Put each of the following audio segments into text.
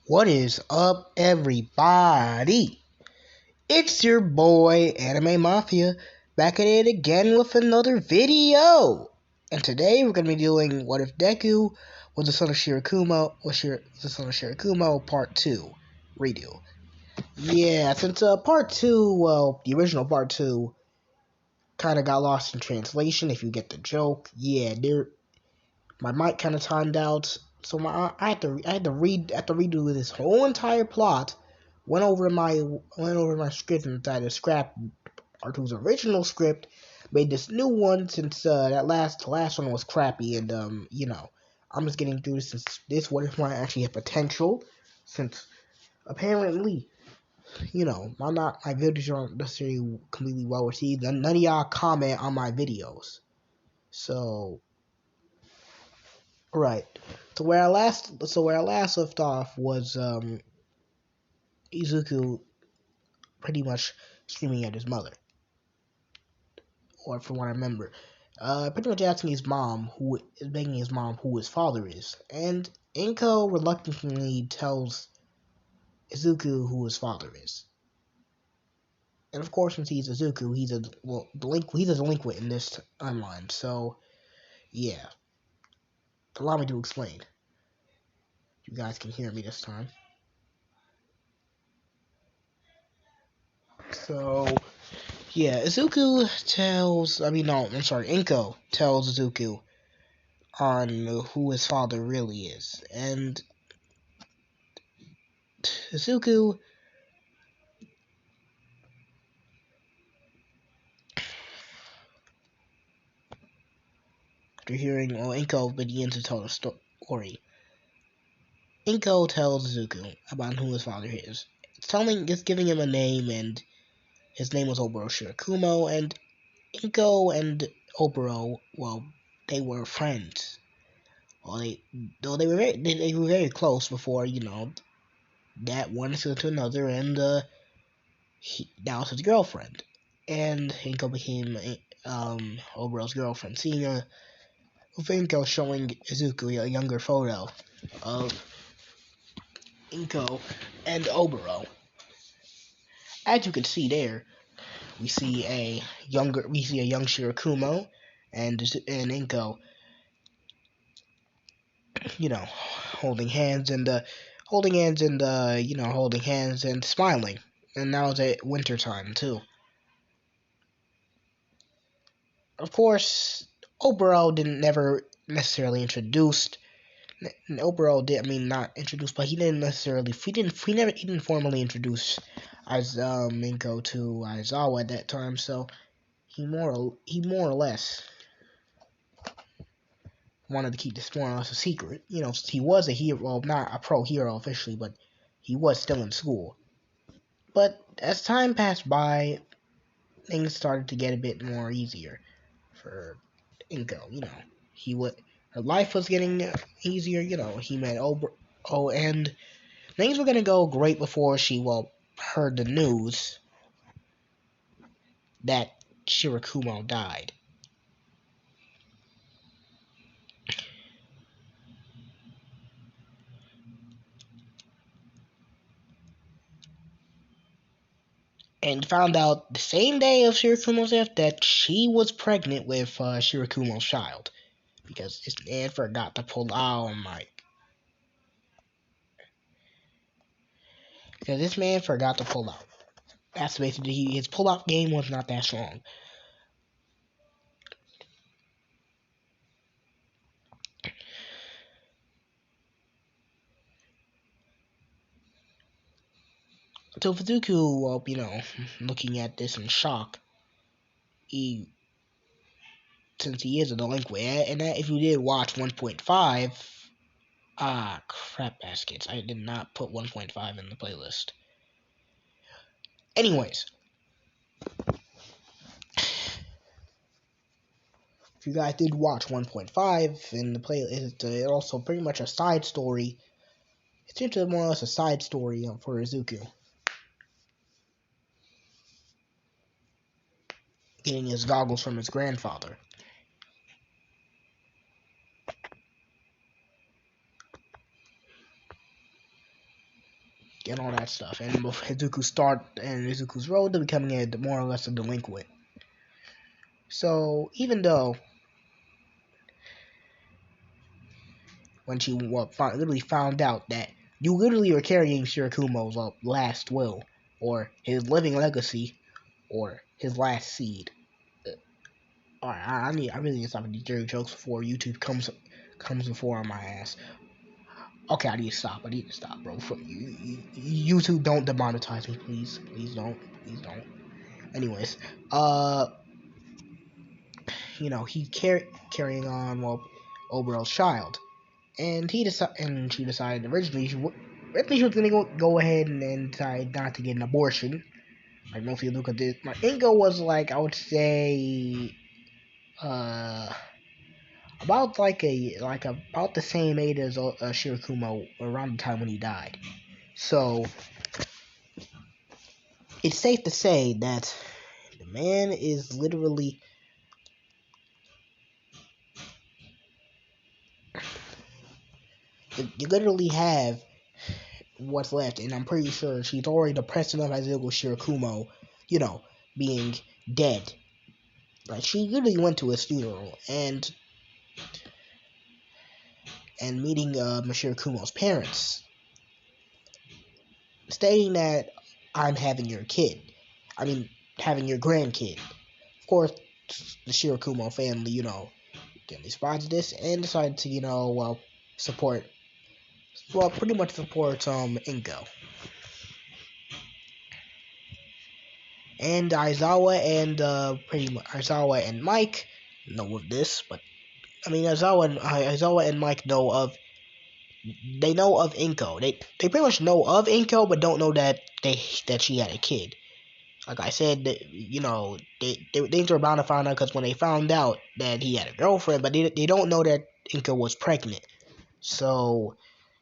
What is up, everybody? It's your boy, Anime Mafia, back at it again with another video. And today we're going to be doing What If Deku was the son of Shirakumo, Part 2 redo. Yeah, since Part 2, well, the original Part 2 kind of got lost in translation, if you get the joke. Yeah, my mic kind of timed out, so I had to redo this whole entire plot. Went over my script and decided to scrap R2's original script. Made this new one since the last one was crappy, and I'm just getting through this since this one might actually have potential. Since apparently, my videos aren't necessarily completely well received. None of y'all comment on my videos, so. Right. So where I last left off was Izuku pretty much screaming at his mother, or from what I remember, pretty much asking his mom, begging his mom who his father is, and Inko reluctantly tells Izuku who his father is. And of course, since he's Izuku, he's a delinquent in this timeline. So yeah, allow me to explain. You guys can hear me this time. So, yeah, Inko tells Izuku on who his father really is. And Izuku, after hearing, Inko begins to tell the story. Inko tells Izuku about who his father is. It's giving him a name, and his name was Oboro Shirakumo, and Inko and Oboro, well, they were friends. Well, they were very close before, that one to another, and that was his girlfriend. And Inko became Oboro's girlfriend. Seeing Inko showing Izuku a younger photo of Inko and Oboro. As you can see there, we see a young Shirakumo and Inko, holding hands and smiling. And now it's at winter time too. Of course, Oboro never necessarily introduced. Oboro did, not introduced, but he didn't formally introduce Minko to Aizawa at that time. So he more or less wanted to keep this more or less a secret. He was a hero, well, not a pro hero officially, but he was still in school. But as time passed by, things started to get a bit more easier for Inko. Her life was getting easier. He met and things were gonna go great before she heard the news that Shirakumo died. And found out the same day of Shirakumo's death that she was pregnant with Shirakumo's child. Because this man forgot to pull out, Because this man forgot to pull out. That's basically, his pull-out game was not that strong. So Izuku, looking at this in shock, since he is a delinquent, and if you did watch 1.5, crap baskets, I did not put 1.5 in the playlist. Anyways, if you guys did watch 1.5 in the playlist, it's also pretty much a side story. It's into more or less a side story for Izuku. Getting his goggles from his grandfather. and all that stuff. And Izuku's road to becoming a more or less a delinquent. So even though when she literally found out that you literally are carrying Shirakumo's last will, or his living legacy, or his last seed. Alright, I really need to stop with these dirty jokes before YouTube comes before on my ass. Okay, I need to stop, bro. YouTube, don't demonetize me, please. Please don't. Please don't. Anyways, he carrying on, Oberyl's child. And she decided originally she was gonna go ahead and decide not to get an abortion. Like most people look at this. My Ingo was like, I would say, about about the same age as Shirakumo around the time when he died. So it's safe to say that the man is literally you literally have what's left, and I'm pretty sure she's already depressed enough as Izuku Shirakumo, being dead. Like she literally went to his funeral and meeting Monsieur Kumo's parents, stating that I'm having your kid. I mean, having your grandkid. Of course, the Shirakumo family, didn't respond to this and decided to, pretty much support Ingo. And Aizawa and Mike know of this, but I mean Aizawa and Mike know of Inko. They pretty much know of Inko, but don't know that she had a kid. Like I said, they were bound to find out because when they found out that he had a girlfriend, but they don't know that Inko was pregnant. So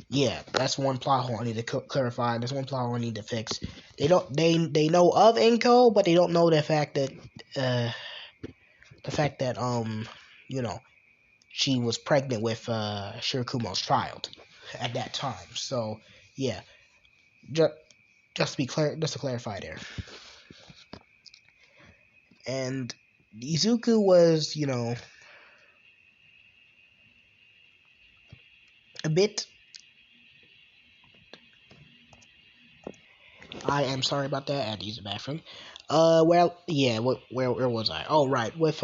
yeah, that's one plot hole I need to clarify. That's one plot hole I need to fix. They know of Inko, but they don't know the fact that she was pregnant with Shirakumo's child at that time. So yeah, just to be clear, just to clarify there. And Izuku was, a bit. I am sorry about that. I had to use the bathroom. Well, yeah. Where was I? Oh, right. With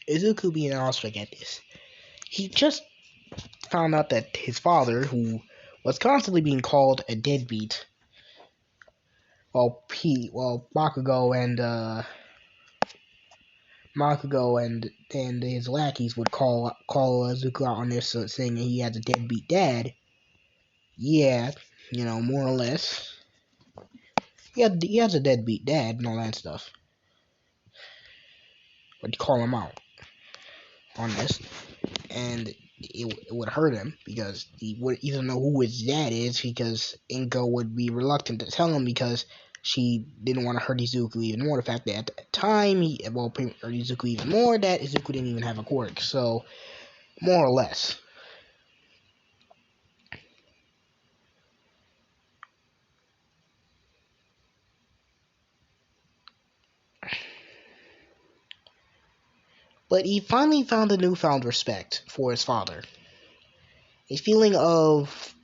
Izuku being awestruck at this, he just found out that his father, who was constantly being called a deadbeat, Bakugo and his lackeys would call Izuku out on this, saying that he has a deadbeat dad. Yeah, more or less. He has a deadbeat dad and all that stuff. But you call him out on this, and it would hurt him because he doesn't know who his dad is, because Inko would be reluctant to tell him because she didn't want to hurt Izuku even more. The fact that at the time hurt Izuku even more, that Izuku didn't even have a quirk. So more or less. But he finally found a newfound respect for his father. A feeling of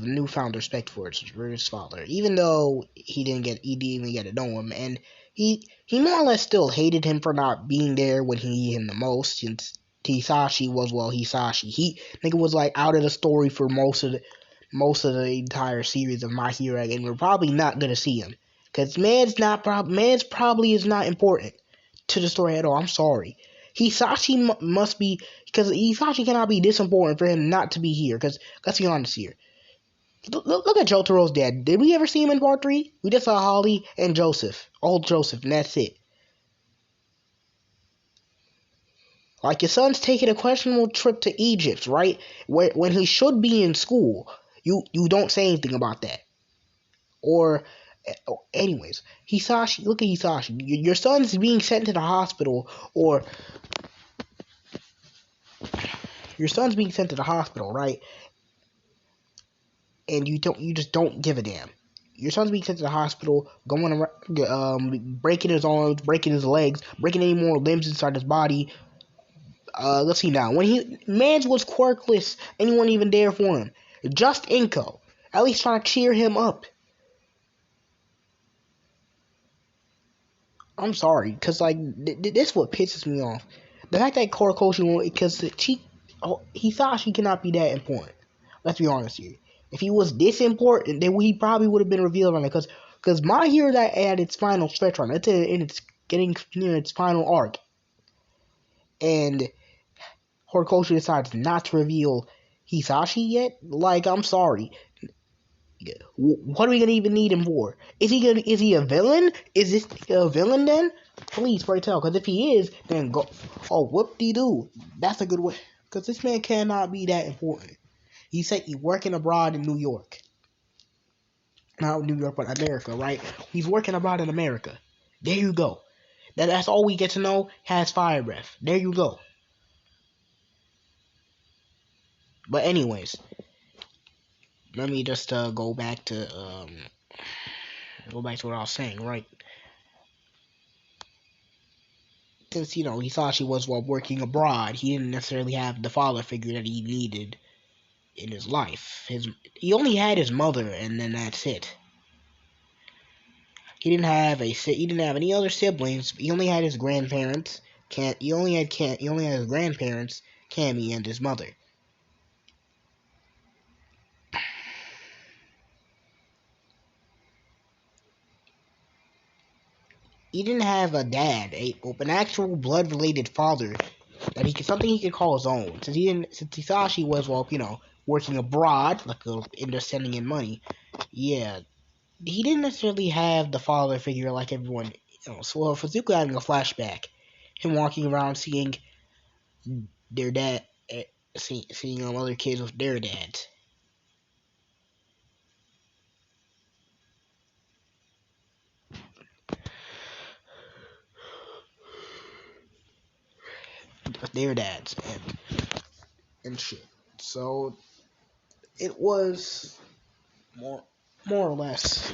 newfound respect for his father, even though he didn't even get to know him, and he more or less still hated him for not being there when he needed him the most. Since Hisashi was Hisashi, he nigga was like out of the story for most of the entire series of My Hero, and we're probably not gonna see him because man's probably is not important to the story at all. I'm sorry. Hisashi must be, because Hisashi cannot be this important for him not to be here. Because let's be honest here. Look at Jotaro's dad. Did we ever see him in part 3? We just saw Holly and Joseph, old Joseph, and that's it. Like, your son's taking a questionable trip to Egypt, right? When he should be in school, you don't say anything about that. Or, anyways, Hisashi. Look at Hisashi. Your son's being sent to the hospital, or your son's being sent to the hospital, right? And you just don't give a damn. Your son's being sent to the hospital, going around, breaking his arms, breaking his legs, breaking any more limbs inside his body. Let's see now. When Mans was quirkless, anyone even there for him. Just Inko, at least trying to cheer him up. I'm sorry, cause like this what pisses me off. The fact that Horikoshi, because Hisashi cannot be that important. Let's be honest here. If he was this important, then he probably would have been revealed on it. Because My Hero that at its final stretch run, it's getting near its final arc, and Horikoshi decides not to reveal Hisashi yet. Like, I'm sorry. What are we gonna even need him for? Is he a villain? Is this a villain then? Please pray tell, because if he is, then go. Oh, whoop-de-doo. That's a good way. Because this man cannot be that important. He said he's working abroad in New York. Not New York, but America, right? He's working abroad in America. There you go. That's all we get to know. Has fire breath. There you go. But anyways, let me just go back to what I was saying, right? Since Hisashi was while working abroad, he didn't necessarily have the father figure that he needed in his life. He only had his mother, and then that's it. He didn't have any other siblings. He only had his grandparents. He only had his grandparents, Cammy, and his mother. He didn't have a dad, an actual blood-related father something he could call his own. Since Hisashi was working abroad, like into sending in money. Yeah, he didn't necessarily have the father figure like everyone. So for Zuko having a flashback, him walking around seeing their dad, seeing other kids with their dads. With their dads and shit. So it was more or less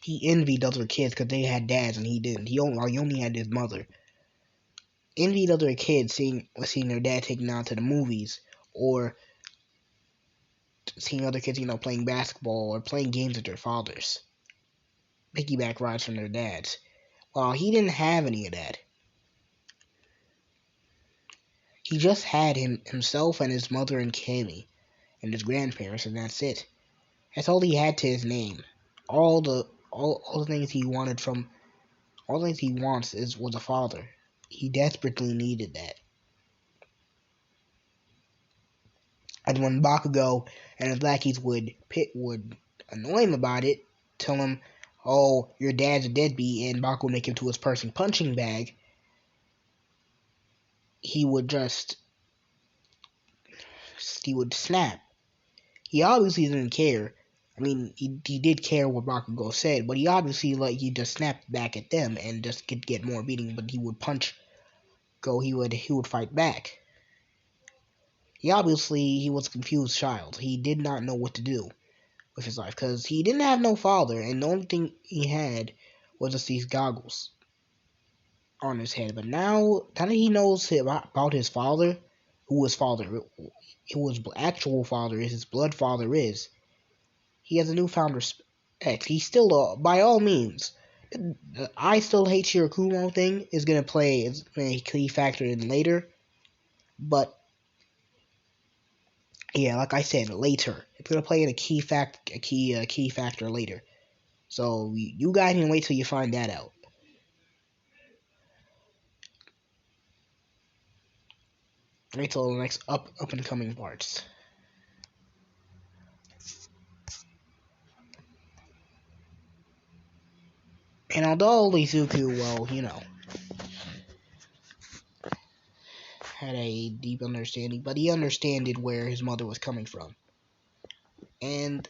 he envied other kids because they had dads and he didn't. He only had his mother. Envied other kids seeing their dad taken out to the movies or seeing other kids playing basketball or playing games with their fathers. Piggyback rides from their dads. Well, he didn't have any of that. He just had himself and his mother and Cammy and his grandparents, and that's it. That's all he had to his name. All the things he wanted all the things he wants was a father. He desperately needed that. And when Bakugo and his lackeys would annoy him about it, tell him, "Oh, your dad's a deadbeat," and Bakugo would make him to his person punching bag, he would snap. He obviously didn't care. I mean, he did care what Bakugo said, but he obviously he just snapped back at them and just could get more beating. But he would punch Go. He would fight back. He was a confused child. He did not know what to do with his life because he didn't have no father, and the only thing he had was just these goggles on his head. But now that he knows about his father, who his actual father is, his blood father is, he has a newfound respect. He's still, by all means, I still hate Shirakumo thing is gonna play as a key factor in later, but yeah, like I said, later it's gonna play in a key factor later. So you guys can wait till you find that out. Wait till the next up and coming parts. And although Izuku, well, had a deep understanding, but he understood where his mother was coming from. And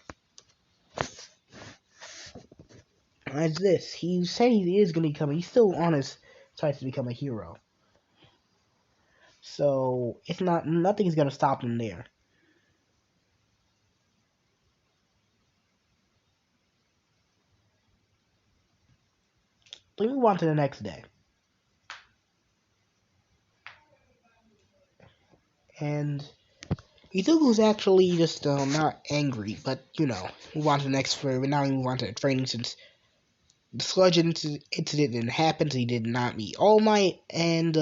as this, he said he is going to become, he's still on his side to become a hero. So it's not nothing's gonna stop him there. Let me move on to the next day. And Izuku's actually just not angry, but move on to the next for now. We move on to the training since the sludge incident didn't happen. So he did not meet All Might, and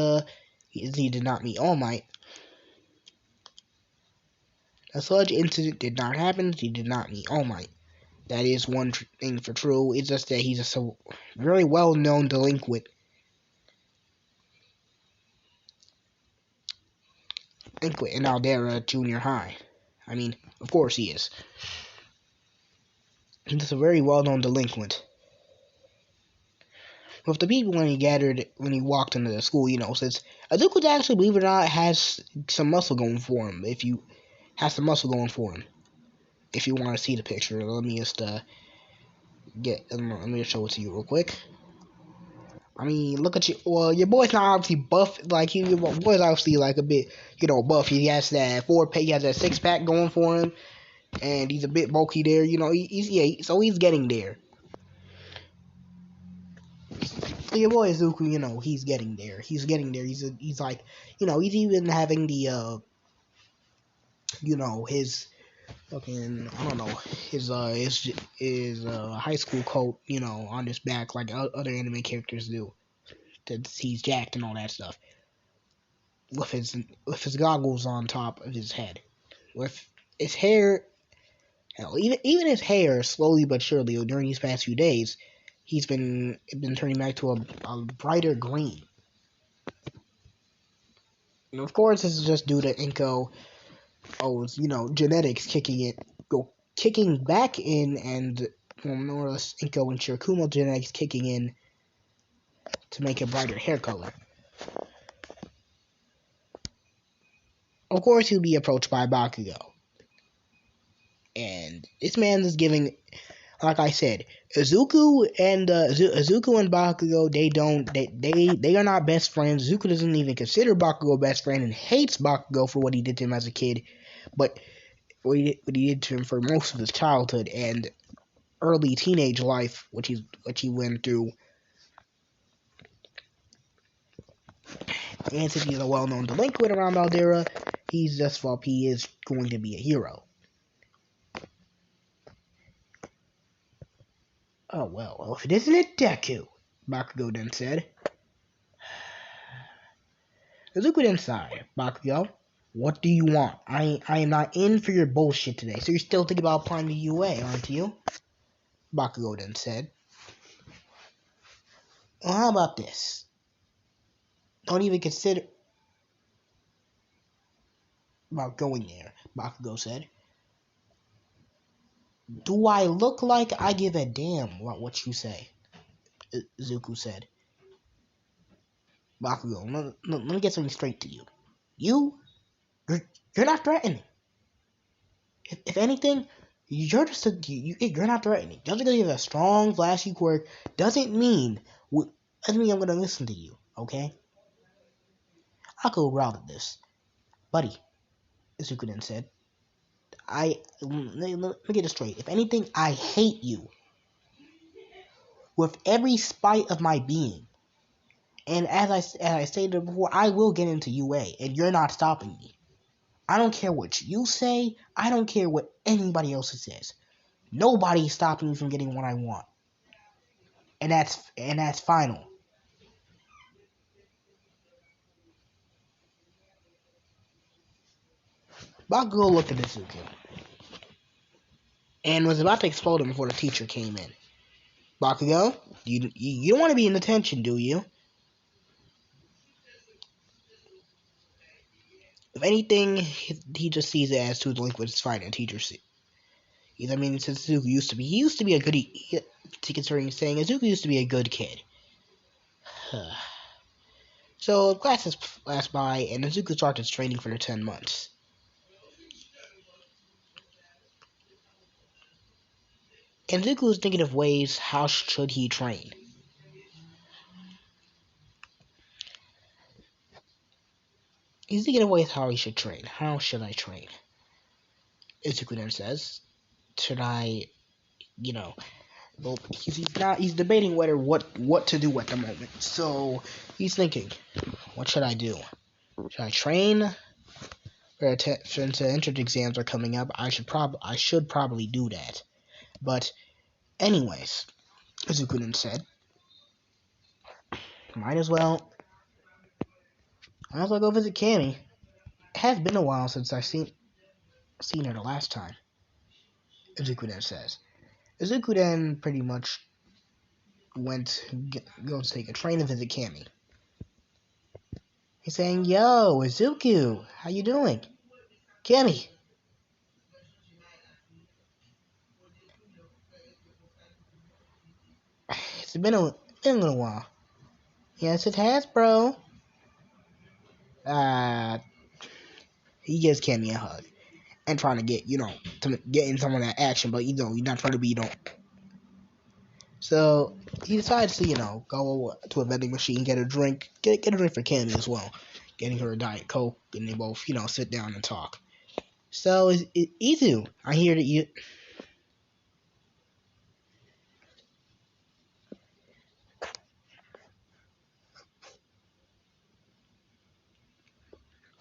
he did not meet All Might. The sludge incident did not happen. He did not meet All Might. That is one thing for true. It's just that he's just a very well-known delinquent. Delinquent in Aldera Junior High. I mean, of course he is. He's just a very well-known delinquent. With the people when he walked into the school, since Izuku actually, believe it or not, has some muscle going for him. If you want to see the picture, let me just let me just show it to you real quick. I mean, look at you. Well, your boy's not obviously buff. Like your boy's obviously like a bit, buff. He has that he has that 6-pack going for him, and he's a bit bulky there. So he's getting there. So your boy Izuku, he's getting there. He's getting there. He's like, he's even having the his fucking, I don't know, his high school coat, on his back like other anime characters do. That he's jacked and all that stuff. With his goggles on top of his head, with his hair, hell, even his hair, slowly but surely during these past few days, he's been turning back to a brighter green. And of course, this is just due to genetics kicking back in, and more or less Inko and Shirakumo genetics kicking in to make a brighter hair color. Of course, he'll be approached by Bakugo. And this man is giving, like I said, Izuku and Bakugo, they are not best friends. Izuku doesn't even consider Bakugo a best friend and hates Bakugo for what he did to him as a kid, but what he did to him for most of his childhood and early teenage life, which he went through. And since he's a well-known delinquent around Aldera, he is going to be a hero. Oh well, if it isn't it Deku, Bakugo then said. Izuku then sighed. Bakugo, what do you want? I am not in for your bullshit today. So you're still thinking about applying to UA, aren't you? Bakugo then said. Well, how about this? Don't even consider about going there, Bakugo said. Do I look like I give a damn what you say? Izuku said. Bakugo, let me get something straight to you. You're not threatening. If anything, you're not threatening. Just because you have a strong, flashy quirk doesn't mean I'm gonna listen to you. Okay? I'll go around at this, buddy. Izuku then said. Let me get it straight. If anything, I hate you with every spite of my being. And as I stated before, I will get into UA, and you're not stopping me. I don't care what you say. I don't care what anybody else says. Nobody's stopping me from getting what I want. And that's final. Bakugo looked at Izuku and was about to explode him before the teacher came in. Bakugo, you don't want to be in detention, do you? If anything, he just sees it as two delinquents fighting a teacher. I mean, since Izuku he used to be a good, considering saying Izuku used to be a good kid. So classes passed by, and Izuku started training for the 10 months. And Izuku was thinking of ways how should he train. He's thinking of ways how he should train. How should I train? Izuku then says, should I, you know, well, he's debating what to do at the moment. So he's thinking, what should I do? Should I train? Since the entrance exams are coming up, I should probably do that. But anyways, Izuku then said, might as well go visit Cammy. It has been a while since I've seen her the last time. Izuku then says. Izuku then pretty much go to take a train and visit Cammy. He's saying, "Yo, Izuku, how you doing, Cammy?" It's been a little while. Yes, it has, bro. Uh, he gives Cammy a hug and trying to get in some of that action, but he's not trying to be So he decides to go to a vending machine, get a drink, get a drink for Cammy as well, getting her a Diet Coke, and they both sit down and talk. So Izu, I hear that you.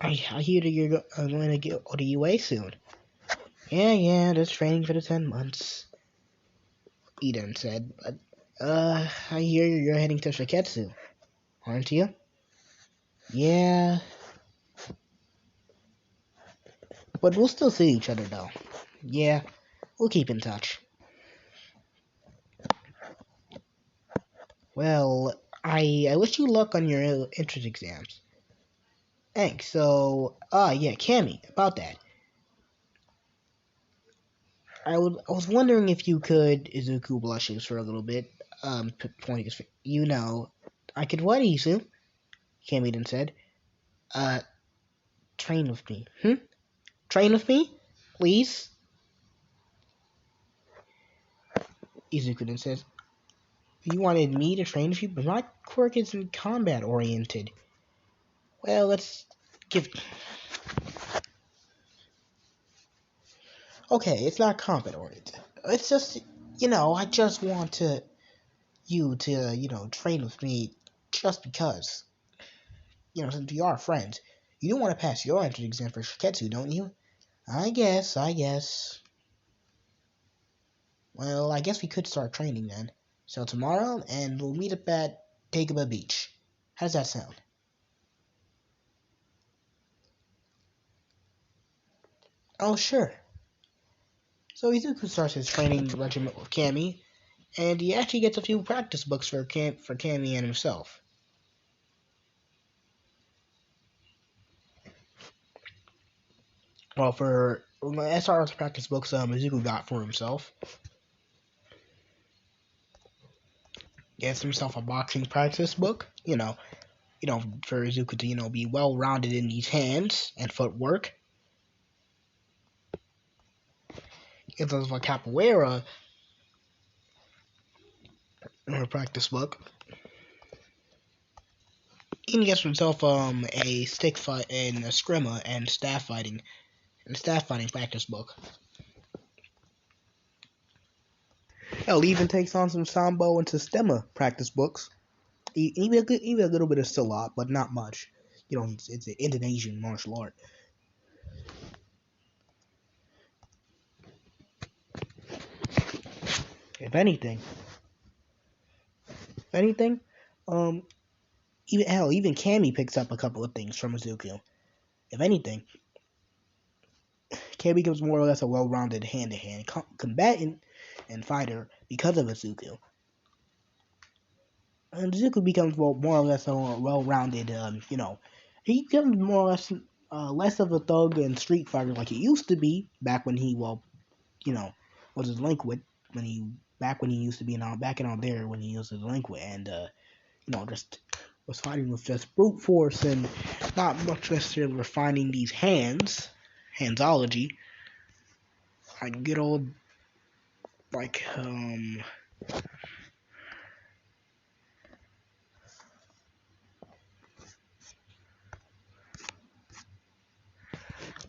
I hear that you're going to get out of UA soon. Yeah, just training for the 10 months. Eden said, but, I hear you're heading to Shiketsu, aren't you? Yeah, but we'll still see each other though. Yeah, we'll keep in touch. Well, I wish you luck on your entrance exams. Thanks. So, yeah, Cammy, about that. I was wondering if you could Izuku blushes for a little bit. Pointing his I could what, Izu? Cammy then said. Uh, train with me. Train with me, please. Izuku then says, you wanted me to train with you, but my quirk isn't combat oriented. Well, let's give. Okay, it's not combat oriented. It's just, I just want you to, train with me just because. Since we are friends. You do want to pass your entrance exam for Shiketsu, don't you? I guess. Well, I guess we could start training then. So tomorrow, and we'll meet up at Dagobah Beach. How does that sound? Oh, sure. So Izuku starts his training regiment with Cammy, and he actually gets a few practice books for Cammy and himself. Well, for SR's practice books, Izuku got for himself. Gets himself a boxing practice book. For Izuku to be well rounded in these hands and footwork. Gets himself a capoeira in her practice book. He gets himself a stick fight and a scrimma and staff fighting practice book. Hell, he even takes on some sambo and sistema practice books. Even a little bit of silat, but not much. It's an Indonesian martial art. If anything, um, even Cammy picks up a couple of things from Izuku. If anything, Cammy becomes more or less a well-rounded hand-to-hand combatant and fighter because of Izuku. And Izuku becomes more or less a well-rounded, he becomes more or less less of a thug and street fighter like he used to be back when he, was his liquid, back when he used to be back in out there when he used his liquid and, just was fighting with just brute force and not much necessarily refining these handsology. Like good old, like,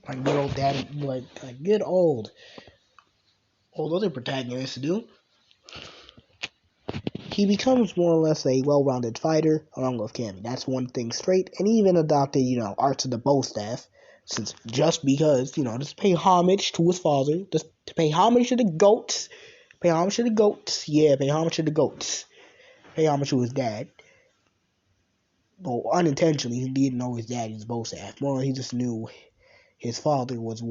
like good old daddy, like good old other protagonists do. He becomes more or less a well-rounded fighter along with Cammy. That's one thing straight, and he even adopted, arts of the bow staff, since just because, just pay homage to his father, just to pay homage to the goats, pay homage to the goats, yeah, pay homage to the goats, pay homage to his dad. Well, unintentionally, he didn't know his daddy's bow staff. More, he just knew his father was,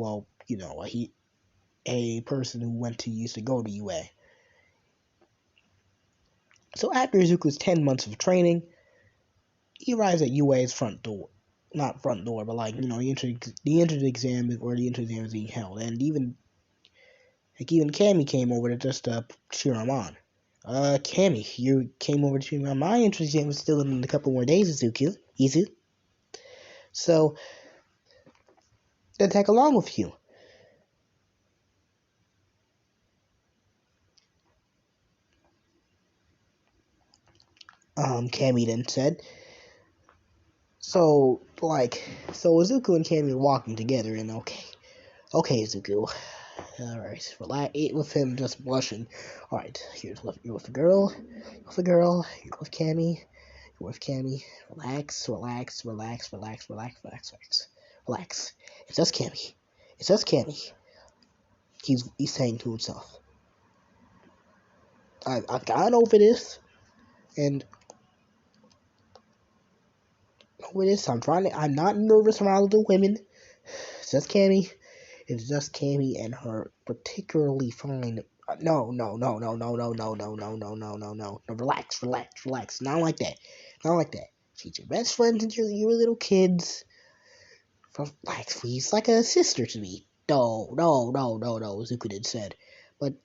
a person who used to go to UA. So after Izuku's 10 months of training, he arrives at UA's front door. Not front door, but the entrance exam where the entrance exam is being held. And even Cammy came over to just cheer him on. Cammy, you came over to cheer me on. My entrance exam is still in a couple more days, Izu. So, then tag along with you. Cammy then said. So Izuku and Cammy are walking together, and okay, Izuku. Alright, relax. With him just blushing. Alright, you're with a girl. You're with Cammy. Relax. Relax. It's just Cammy. He's saying to himself. I've gotten over this, and I'm not nervous around other women. It's just Cammy. It's just Cammy and her particularly fine. No. Relax. Not like that. She's your best friend since you were little kids. Relax, please. Like a sister to me. No. Zuko said. But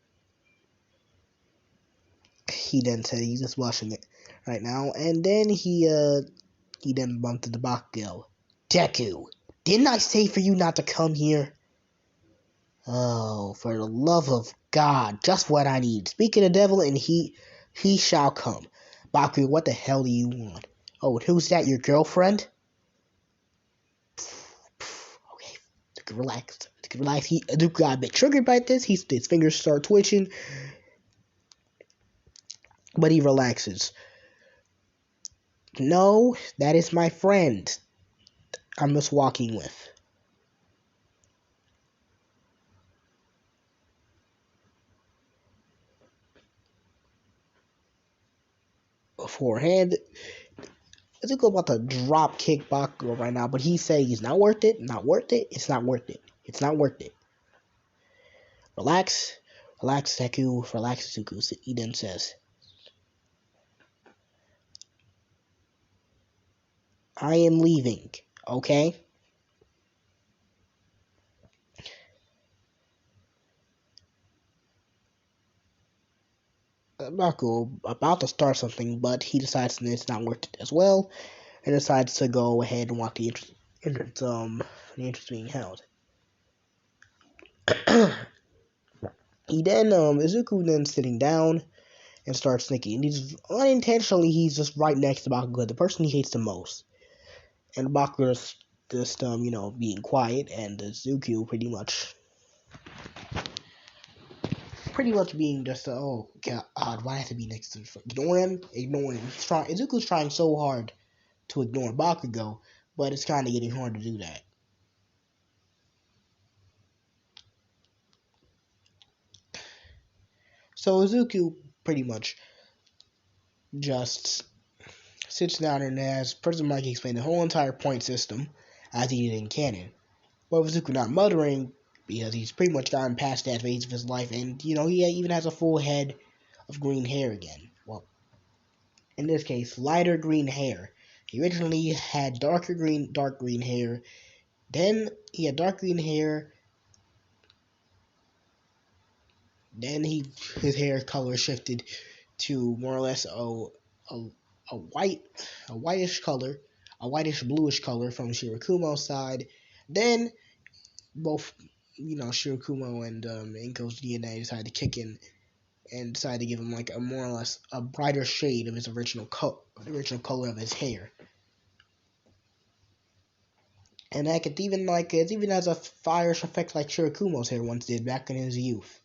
he then said he's just watching it right now. And then he then bumped into Bakugo. Deku, didn't I say for you not to come here? Oh, for the love of God, just what I need. Speak of the devil, and he shall come. Baku, what the hell do you want? Oh, who's that, your girlfriend? Okay, relax. Duke got a bit triggered by this. His fingers start twitching, but he relaxes. No, that is my friend I'm just walking with. Forehand. Izuku about to drop kick Bakugo right now, but he says he's not worth it. It's not worth it. Relax, Deku. Relax, Izuku. He then says, I am leaving. Okay. Bakugo about to start something, but he decides that it's not worth it as well, and decides to go ahead and walk the entrance being held. Izuku then sitting down and starts thinking. He's just right next to Bakugo, the person he hates the most. And Bakugo's just, being quiet, and Izuku pretty much being just, oh God, why have to be next to him? Ignore him. Izuku's trying so hard to ignore Bakugo, but it's kind of getting hard to do that. So Izuku pretty much just sits down and has President Mikey explain the whole entire point system as he did in canon. But Izuku not muttering because he's pretty much gotten past that phase of his life, and he even has a full head of green hair again. Well, in this case, lighter green hair. He originally had dark green hair. Then he had dark green hair. Then his hair color shifted to more or less a whitish color, a whitish bluish color from Shirakumo's side. Then both Shirakumo and Inko's DNA decided to kick in and decided to give him like a more or less a brighter shade of his original color of his hair. And heck, it even has a fire effect like Shirakumo's hair once did back in his youth.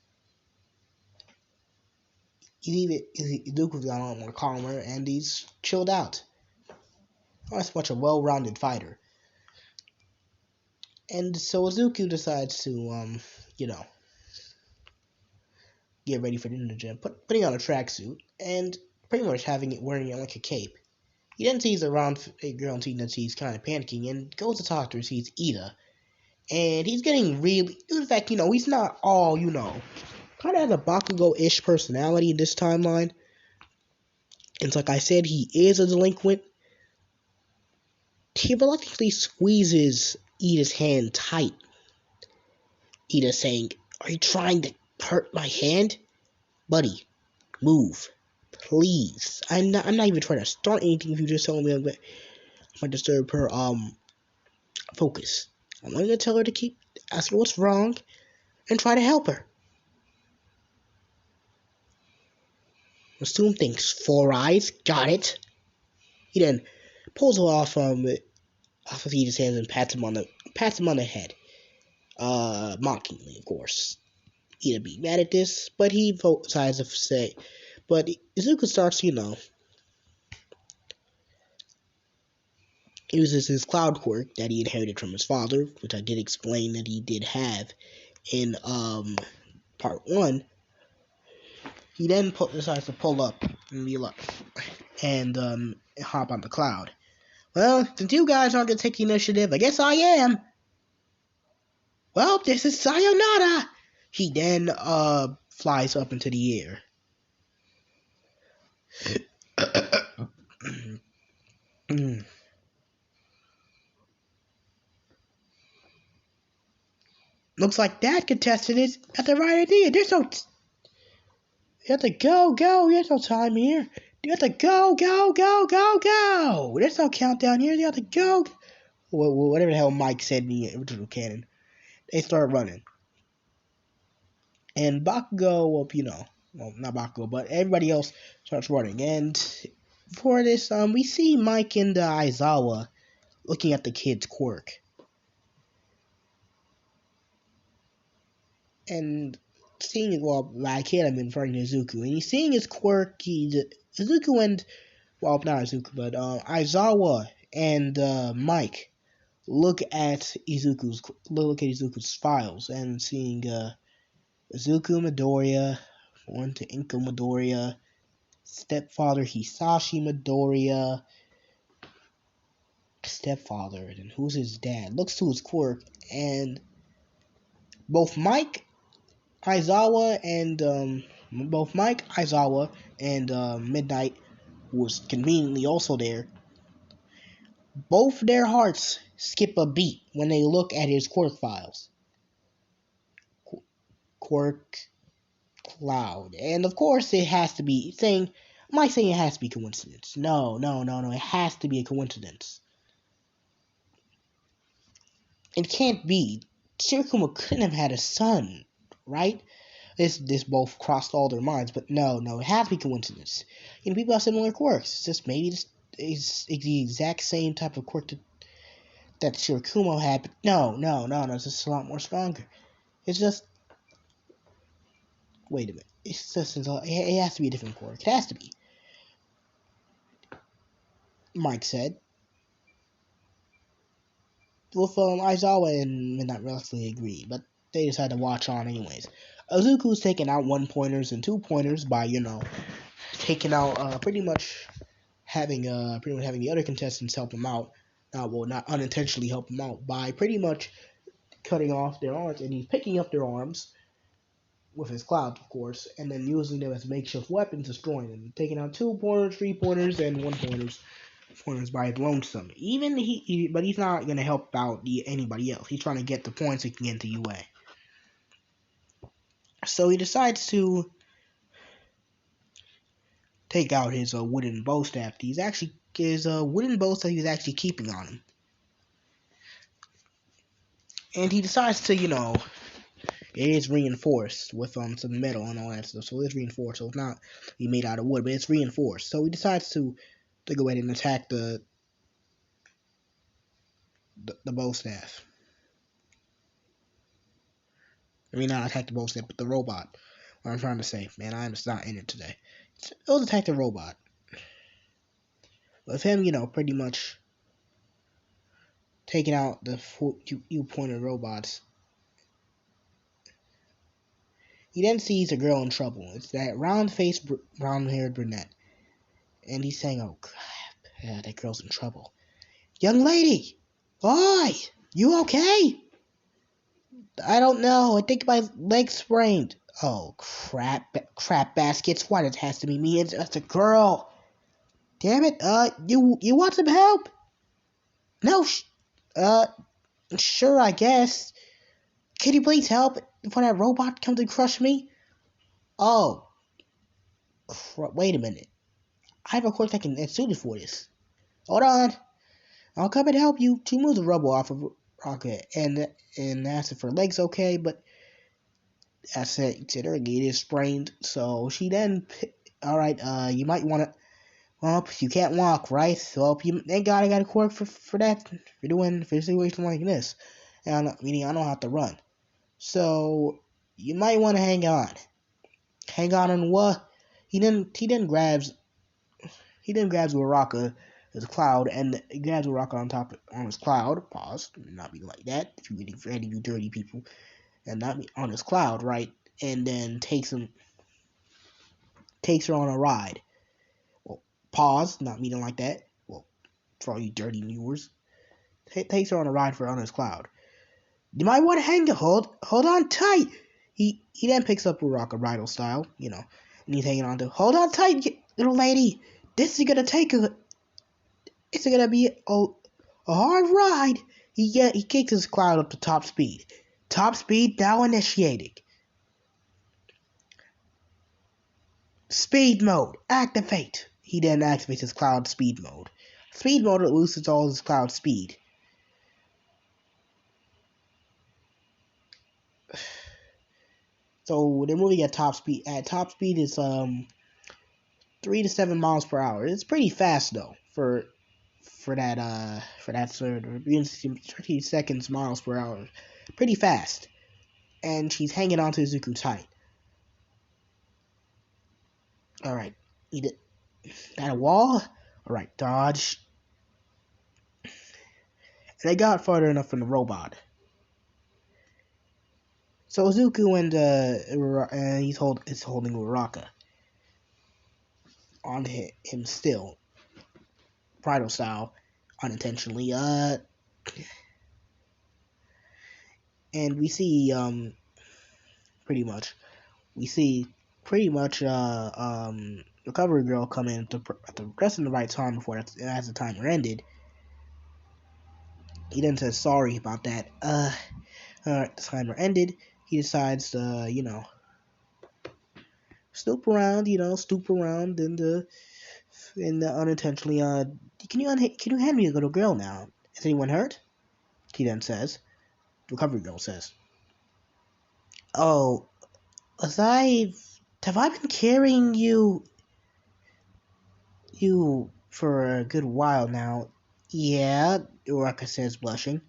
Izuku's got a lot more calmer and he's chilled out. That's much a well-rounded fighter. And so Izuku decides to, get ready for the gym, putting on a tracksuit and pretty much wearing it like a cape. He then sees a girl and sees that she's kind of panicking and goes to talk to her. Sees Ida, and he's getting really. In fact, he's not all kind of has a Bakugo-ish personality in this timeline. And like I said, he is a delinquent. He reluctantly squeezes Ida's hand tight. Ida saying, "Are you trying to hurt my hand? Buddy, move. Please. I'm not even trying to start anything if you just tell me I'm going to disturb her focus. I'm going to tell her to keep asking what's wrong and try to help her." Assume thinks 4 eyes, got it. He then pulls her off of Ida's hands and pats him on the head. Mockingly, of course. Ida be mad at this, but he decides to say, but Izuku starts, uses his cloud quirk that he inherited from his father, which I did explain that he did have in part 1. He then decides to pull up and hop on the cloud. Well, since you guys aren't gonna take the initiative, I guess I am. Well, this is sayonara. He then flies up into the air. Looks like that contestant is at the right idea. You have to go. There's no time here. You have to go. There's no countdown here. You have to go. Whatever the hell Mike said in the original canon. They start running. And Bakugo, well, not Bakugo, but everybody else starts running. And for this, we see Mike and Aizawa looking at the kid's quirk. And seeing it, well, by kid, I'm referring to Izuku. And he's seeing his quirk. Izuku and, well, not Izuku, but Aizawa and Mike look at Izuku's files and seeing Izuku Midoriya, born to Inko Midoriya, stepfather Hisashi Midoriya, stepfather, and who's his dad? Looks to his quirk, and both Mike, Aizawa, and Midnight, who was conveniently also there, both their hearts skip a beat when they look at his quirk files. Quirk Cloud. And of course it has to be Mike saying it has to be coincidence. No, it has to be a coincidence. It can't be. Shirakumo couldn't have had a son, right? This both crossed all their minds, but no, it has to be coincidence. People have similar quirks. It's just maybe it's the exact same type of quirk that Shirakumo had, but no, it's just a lot more stronger. It's just, wait a minute. It's just, it has to be a different quirk. It has to be. Mike said. With Aizawa and Midnight reluctantly agreed, but they decided to watch on anyways. Izuku's taking out 1-pointers and 2-pointers by, taking out pretty much having the other contestants help him out. Not unintentionally help him out by pretty much cutting off their arms, and he's picking up their arms with his clouds, of course, and then using them as makeshift weapons, destroying them, taking out 2-pointers, 3-pointers, and 1-pointers. By his lonesome. But he's not gonna help out anybody else. He's trying to get the points he can get into UA. So he decides to take out his wooden bow staff. His wooden bow staff he's actually keeping on him, and he decides to it is reinforced with some metal and all that stuff. So it's reinforced. So it's not made out of wood, but it's reinforced. So he decides to go ahead and attack the the bow staff. I mean, not attack the bow staff, but the robot. What I'm trying to say, man, I'm just not in it today. It was attack the robot. With him, pretty much taking out the you pointed robots. He then sees a girl in trouble. It's that round-faced, brown-haired brunette. And he's saying, oh, crap. Yeah, that girl's in trouble. Young lady! Oi! You okay? I don't know. I think my leg's sprained. Oh, crap baskets. Why does it has to be me? It's just a girl. Damn it. You want some help? No, sure, I guess. Can you please help before that robot comes and crush me? Oh, wait a minute. I have a course that can suited for this. Hold on. I'll come and help you to move the rubble off of Rocket. And ask if her leg's okay, but I said, it is sprained. So she then, alright, you might want to, well, you can't walk, right? So, thank God I got a work for that, for a situation like this. And, meaning I don't have to run. So, you might want to hang on. Hang on what? He then grabs Uraka, his cloud, and he grabs Uraka on his cloud. Pause. Not be like that. If you're getting for any of you dirty people, and not be on his cloud, right? And then takes her on a ride. Well, pause. Not meaning like that. Well, for all you dirty viewers, takes her on a ride on his cloud. You might want to hang her. Hold on tight. He then picks up Uraka bridal style, and he's hanging on to. Hold on tight, little lady. This is gonna take it's gonna be a hard ride. He kicks his cloud up to top speed. Top speed now initiating. Speed mode activate. He then activates his cloud speed mode. Speed mode loses all his cloud speed. So they're moving at top speed. At top speed is 3 to 7 miles per hour. It's pretty fast though for that sort of 30 seconds miles per hour. Pretty fast. And she's hanging on to Izuku tight. Alright. Got a wall? Alright, dodge. And they got farther enough from the robot. So Izuku and he's holding Uraka on him still. Bridal style, unintentionally. And we see Recovery Girl come in just in the right time before as the timer ended. He then says sorry about that. The timer ended. He decides to stoop around and unintentionally can you hand me a little girl now? Is anyone hurt? He then says. The Recovery Girl says, oh, have I been carrying you for a good while now? Yeah, Uraka says, blushing.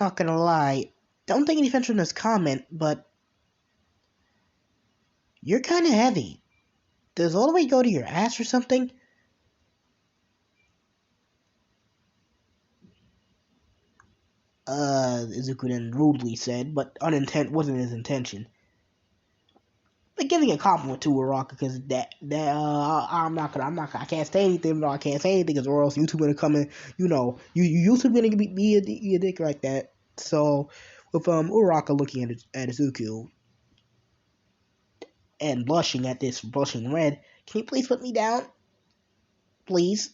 Not gonna lie, don't take any offense from this comment, but you're kinda heavy. Does all the way go to your ass or something? Izuku then rudely said, but wasn't his intention. Like giving a compliment to Uraka because I can't say anything. No, I can't say anything because or else YouTube gonna come in. You YouTube gonna be a dick like that. So with Uraka looking at Izuku and blushing at this blushing red, can you please put me down, please?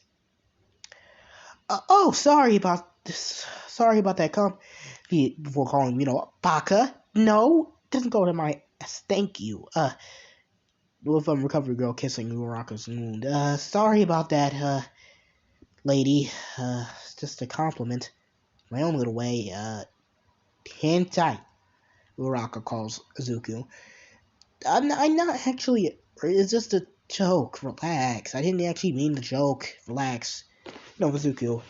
Oh, sorry about this. Sorry about that. Before calling Baka. No, doesn't go to my ass. Thank you. With Recovery Girl kissing Uraka's wound. Sorry about that, lady. Just a compliment. My own little way. Hand tight. Uraka calls Izuku. I'm not actually. It's just a joke. Relax. I didn't actually mean the joke. Relax. No, Izuku.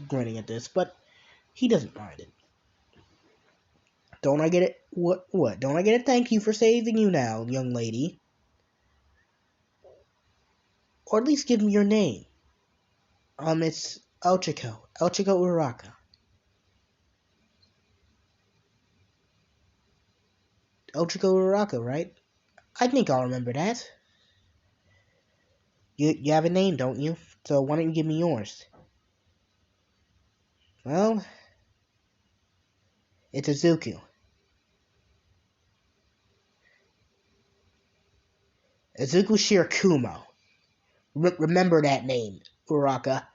grinning at this, but he doesn't mind it. Don't I get it? What? Don't I get a thank you for saving you now, young lady? Or at least give me your name. It's Elchico Uraka. Elchico Uraka, right? I think I'll remember that. You have a name, don't you? So why don't you give me yours? Well, it's Izuku. Izuku Shirakumo. Remember that name, Uraka.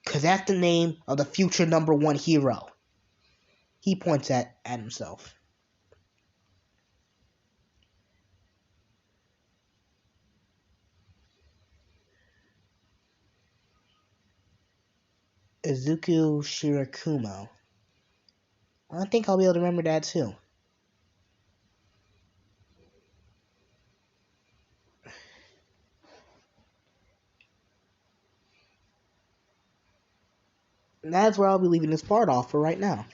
Because that's the name of the future #1 hero. He points at himself. Izuku Shirakumo. I think I'll be able to remember that too. And that's where I'll be leaving this part off for right now.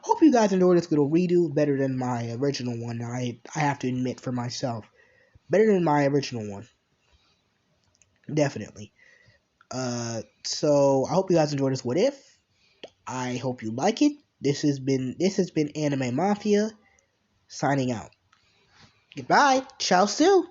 Hope you guys enjoyed this little redo, better than my original one. I have to admit for myself, better than my original one, definitely. So I hope you guys enjoyed this. What if? I hope you like it. This has been Anime Mafia signing out. Goodbye. Ciao, Sue.